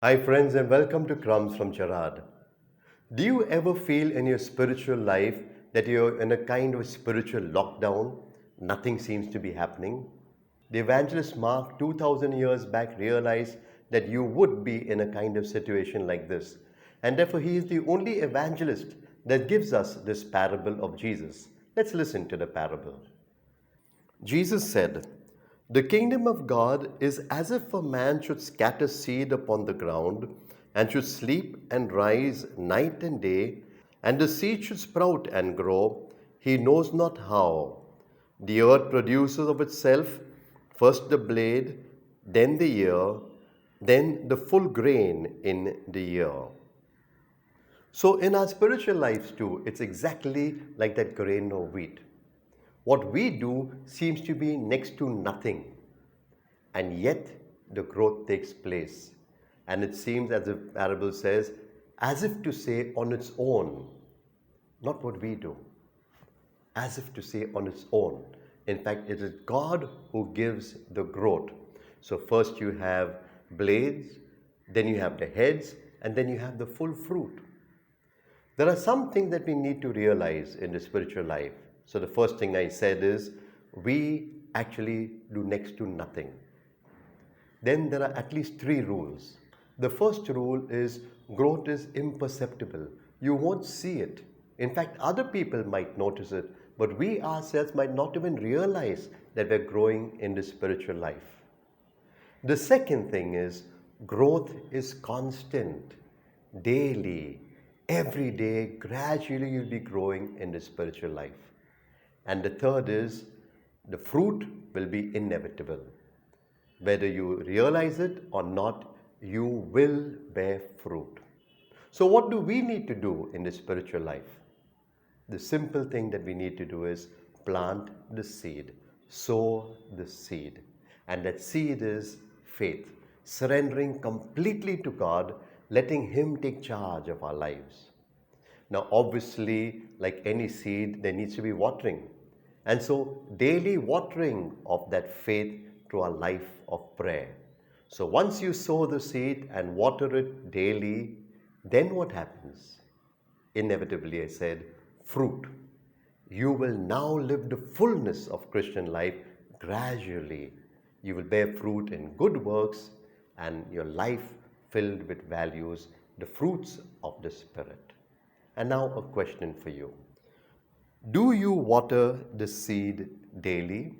Hi, friends, and welcome to Crumbz from Gerard. Do you ever feel in your spiritual life that you're in a kind of spiritual lockdown? Nothing seems to be happening. The evangelist Mark, 2000 years back, realized that you would be in a kind of situation like this. And therefore, he is the only evangelist that gives us this parable of Jesus. Let's listen to the parable. Jesus said, "The kingdom of God is as if a man should scatter seed upon the ground, and should sleep and rise night and day, and the seed should sprout and grow, he knows not how. The earth produces of itself first the blade, then the ear, then the full grain in the ear." So, in our spiritual lives too, it's exactly like that grain of wheat. What we do seems to be next to nothing, and yet the growth takes place. And it seems, as the parable says, as if to say on its own, not what we do, as if to say on its own. In fact, it is God who gives the growth. So, first you have blades, then you have the heads, and then you have the full fruit. There are some things that we need to realize in the spiritual life. So, the first thing I said is we actually do next to nothing. Then there are at least three rules. The first rule is growth is imperceptible. You won't see it. In fact, other people might notice it, but we ourselves might not even realize that we're growing in the spiritual life. The second thing is growth is constant, daily, every day, gradually you'll be growing in the spiritual life. And the third is the fruit will be inevitable. Whether you realize it or not, you will bear fruit. So, what do we need to do in the spiritual life? The simple thing that we need to do is plant the seed, sow the seed. And that seed is faith, surrendering completely to God, letting Him take charge of our lives. Now, obviously, like any seed, there needs to be watering. And so, daily watering of that faith to our life of prayer. So, once you sow the seed and water it daily, then what happens? Inevitably, I said, fruit. You will now live the fullness of Christian life gradually. You will bear fruit in good works and your life filled with values, the fruits of the Spirit. And now, a question for you. Do you water the seed daily?